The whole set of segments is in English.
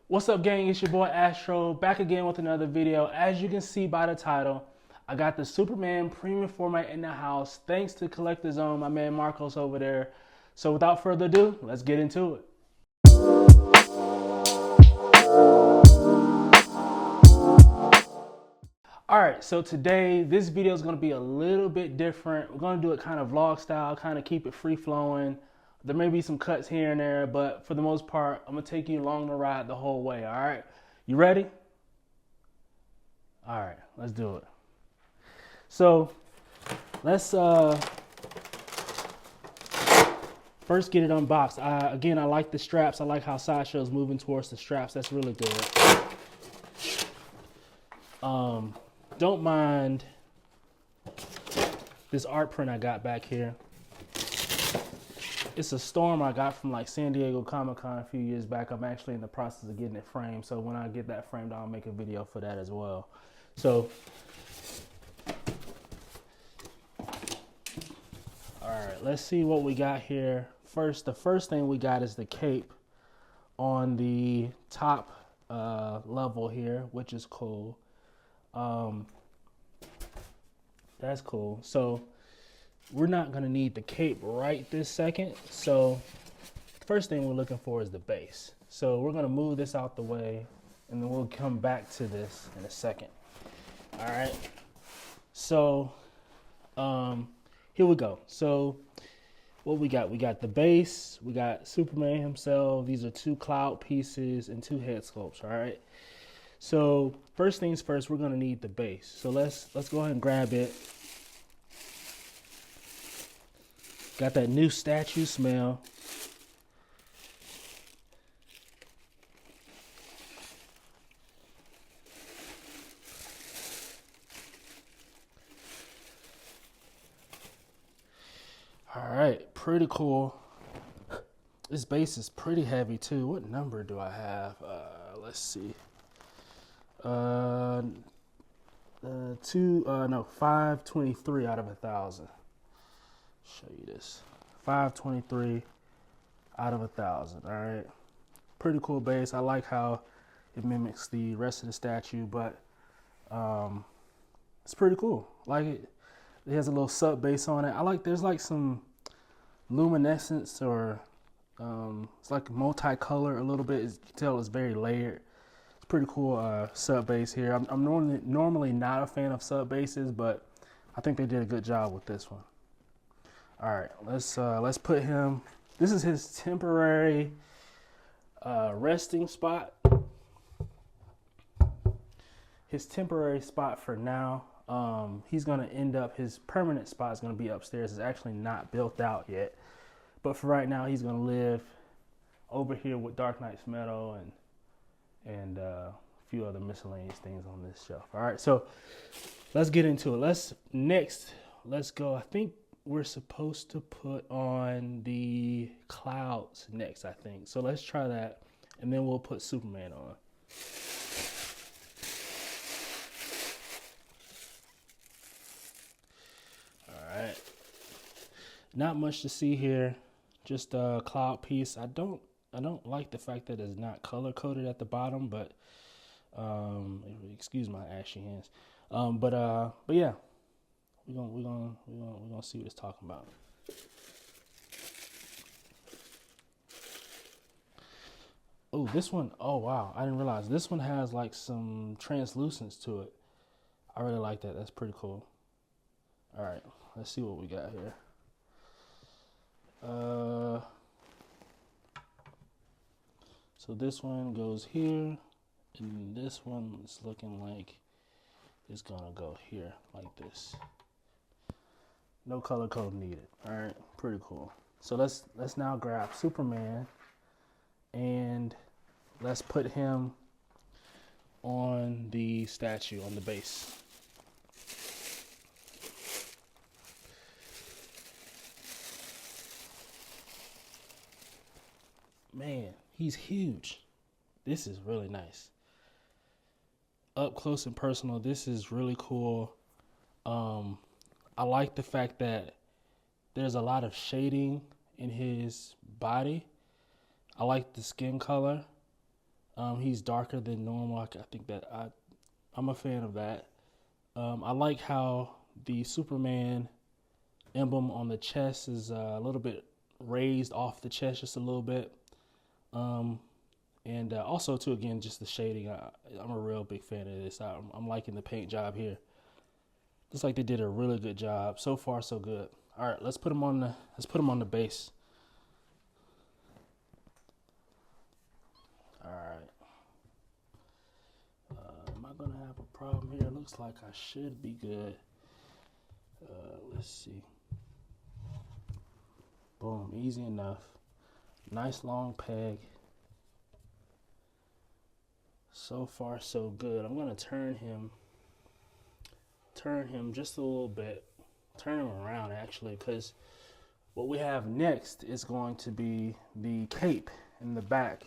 What's up, gang? It's your boy Astro, back again with another video. As you can see by the title, I got the Superman premium format in the house, thanks to Collector's Zone, my man Marcos over there. So without further ado, let's get into it. Alright, so today, this video is going to be a little bit different. We're going to do it kind of vlog style, kind of keep it free flowing. There may be some cuts here and there, but for the most part, I'm going to take you along the ride the whole way, alright? You ready? Alright, let's do it. So, let's first get it unboxed. Again, I like the straps. I like how Sideshow's moving towards the straps. That's really good. Don't mind this art print I got back here. It's a storm I got from like San Diego Comic-Con a few years back. I'm actually in the process of getting it framed. So when I get that framed, I'll make a video for that as well. So, all right, let's see what we got here. First, the first thing we got is the cape on the top level here, which is cool. That's cool. So we're not gonna need the cape right this second. So the first thing we're looking for is the base. So we're gonna move this out the way and then we'll come back to this in a second. All right. So here we go. So what we got? We got the base, we got Superman himself. These are two cloud pieces and two head sculpts, all right? So first things first, we're gonna need the base. So let's go ahead and grab it. Got that new statue smell. All right, pretty cool. This base is pretty heavy too. What number do I have? Let's see. 523 out of 1,000. Show you this. 523 out of 1,000. All right, pretty cool base. I like how it mimics the rest of the statue, but it's pretty cool. Like it. It has a little sub base on it. I like. There's like some luminescence, or it's like multicolor a little bit. You can tell it's very layered. It's pretty cool sub base here. I'm normally not a fan of sub bases, but I think they did a good job with this one. All right, let's put him. This is his temporary resting spot. His temporary spot for now. He's gonna end up, his permanent spot is gonna be upstairs. It's actually not built out yet, but for right now, he's gonna live over here with Dark Knight's Meadow and a few other miscellaneous things on this shelf. All right, so let's get into it. Let's go. I think we're supposed to put on the clouds next, I think. So let's try that, and then we'll put Superman on. Alright, not much to see here, just a cloud piece. I don't like the fact that it's not color coded at the bottom, but excuse my ashy hands. But yeah, we're gonna see what it's talking about. Oh, this one, oh wow, I didn't realize this one has like some translucence to it. I really like that. That's pretty cool. All right, let's see what we got here. So this one goes here, and this one is looking like it's gonna go here, like this. No color code needed. All right, pretty cool. So let's now grab Superman, and let's put him on the statue, on the base. Man, he's huge. This is really nice. Up close and personal, this is really cool. I like the fact that there's a lot of shading in his body. I like the skin color. He's darker than normal. I think that I'm a fan of that. I like how the Superman emblem on the chest is a little bit raised off the chest just a little bit. And also, too, again, just the shading. I'm a real big fan of this. I'm liking the paint job here. Looks like they did a really good job. So far, so good. All right, let's put him on the base. All right. Am I gonna have a problem here? Looks like I should be good. Let's see. Boom, easy enough. Nice long peg. So far, so good. I'm gonna turn him just a little bit. Turn him around actually, because what we have next is going to be the cape in the back.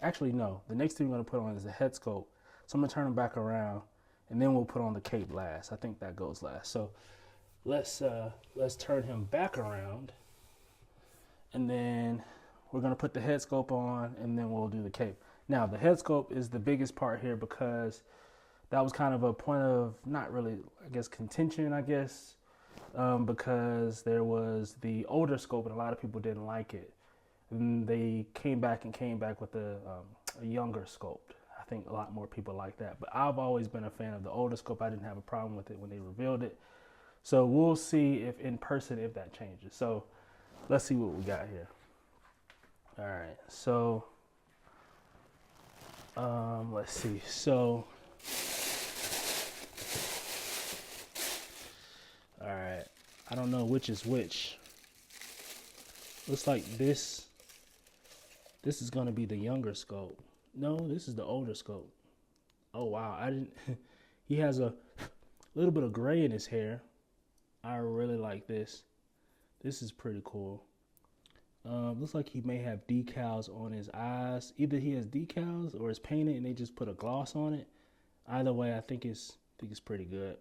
Actually, no. The next thing we're gonna put on is the head sculpt. So I'm gonna turn him back around, and then we'll put on the cape last. I think that goes last. So let's turn him back around, and then we're gonna put the head sculpt on, and then we'll do the cape. Now the head sculpt is the biggest part here because that was kind of a point of not really, I guess, contention, because there was the older sculpt and a lot of people didn't like it. And they came back with a younger sculpt. I think a lot more people like that. But I've always been a fan of the older sculpt. I didn't have a problem with it when they revealed it. So we'll see if in person if that changes. So let's see what we got here. All right. So let's see. So all right. I don't know which is which. Looks like this is going to be the younger sculpt. No, this is the older sculpt. Oh, wow. I didn't. He has a little bit of gray in his hair. I really like this. This is pretty cool. Looks like he may have decals on his eyes. Either he has decals or it's painted and they just put a gloss on it. Either way, I think it's pretty good.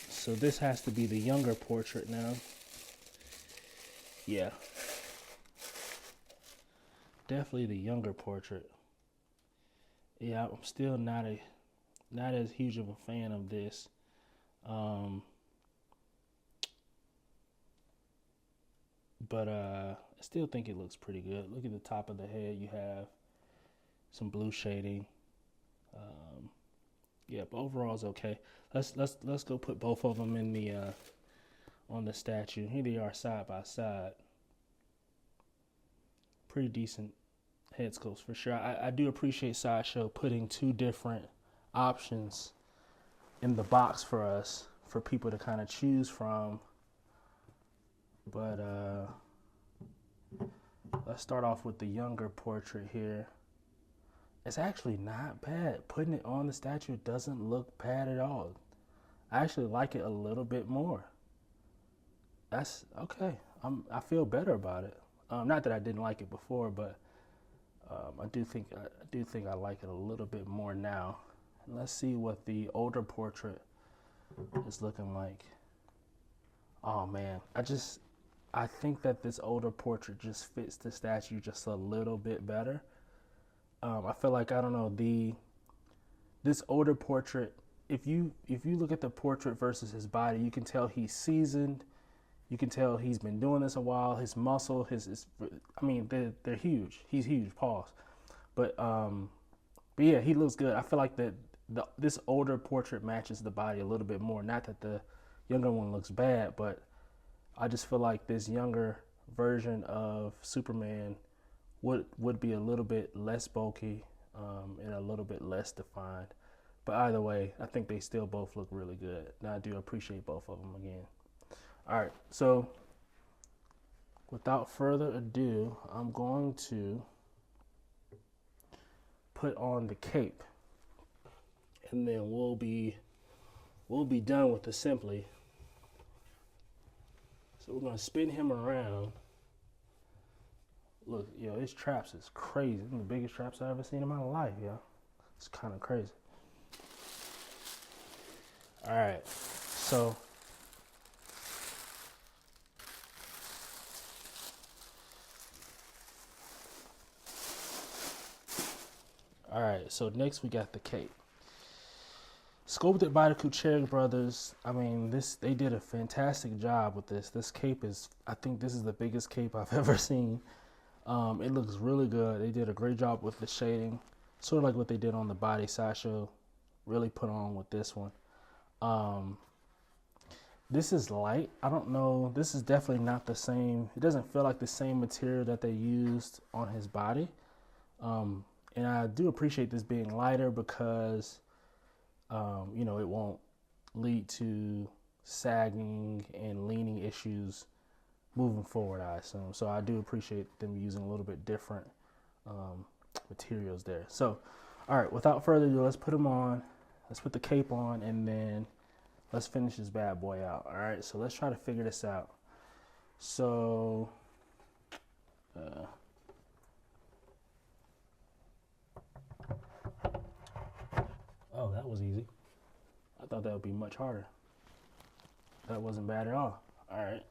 So this has to be the younger portrait now. Yeah. Definitely the younger portrait. Yeah, I'm still not as huge of a fan of this. But I still think it looks pretty good. Look at the top of the head. You have some blue shading. Yeah, but overall it's okay. Let's go put both of them in the on the statue. Here they are side by side. Pretty decent head sculpts for sure. I do appreciate Sideshow putting two different options in the box for us for people to kind of choose from. But let's start off with the younger portrait here. It's actually not bad. Putting it on the statue doesn't look bad at all. I actually like it a little bit more. That's okay. I feel better about it. Not that I didn't like it before, but I do think I like it a little bit more now. And let's see what the older portrait is looking like. Oh man, I think that this older portrait just fits the statue just a little bit better. I feel like, I don't know, this older portrait, if you look at the portrait versus his body, you can tell he's seasoned. You can tell he's been doing this a while. His muscle, I mean, they're huge. He's huge, pause. But yeah, he looks good. I feel like this older portrait matches the body a little bit more. Not that the younger one looks bad, but I just feel like this younger version of Superman would be a little bit less bulky and a little bit less defined. But either way, I think they still both look really good. Now I do appreciate both of them again. All right, so without further ado, I'm going to put on the cape, and then we'll be done with assembly. So we're gonna spin him around. Look, yo, his traps is crazy. These are the biggest traps I've ever seen in my life, yo. It's kind of crazy. All right, so All right, so next we got the cape. Sculpted by the Kucheri brothers. I mean, they did a fantastic job with this. This cape is, I think this is the biggest cape I've ever seen. It looks really good. They did a great job with the shading, sort of like what they did on the body. Sideshow really put on with this one. This is light. I don't know. This is definitely not the same. It doesn't feel like the same material that they used on his body. And I do appreciate this being lighter because, you know, it won't lead to sagging and leaning issues moving forward, I assume. So I do appreciate them using a little bit different materials there. So, all right, without further ado, let's put them on. Let's put the cape on, and then let's finish this bad boy out. All right, so let's try to figure this out. So, oh, that was easy. I thought that would be much harder. That wasn't bad at all. All right.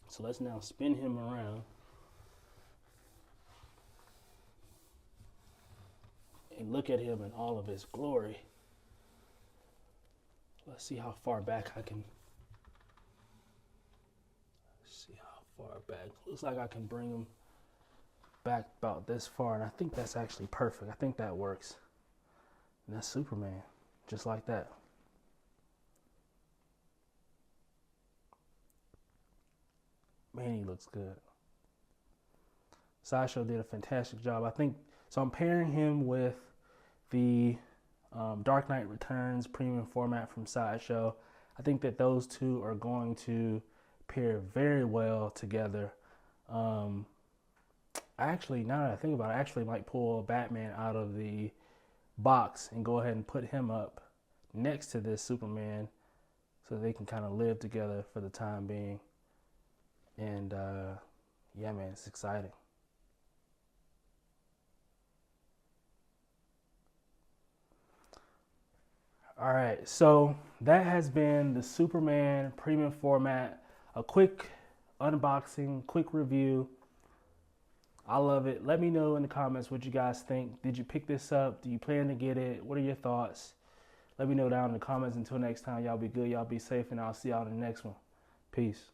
So let's now spin him around and look at him in all of his glory. Let's see how far back I can. Let's see how far back. Looks like I can bring him back about this far, and I think that's actually perfect. I think that works. And that's Superman, just like that. Man, he looks good. Sideshow did a fantastic job. I think, so I'm pairing him with the Dark Knight Returns premium format from Sideshow. I think that those two are going to pair very well together. I actually, now that I think about it, I actually might pull Batman out of the box and go ahead and put him up next to this Superman so they can kind of live together for the time being. And yeah, man, it's exciting. All right, so that has been the Superman premium format. A quick unboxing, quick review. I love it. Let me know in the comments what you guys think. Did you pick this up? Do you plan to get it? What are your thoughts? Let me know down in the comments. Until next time, y'all be good, y'all be safe, and I'll see y'all in the next one. Peace.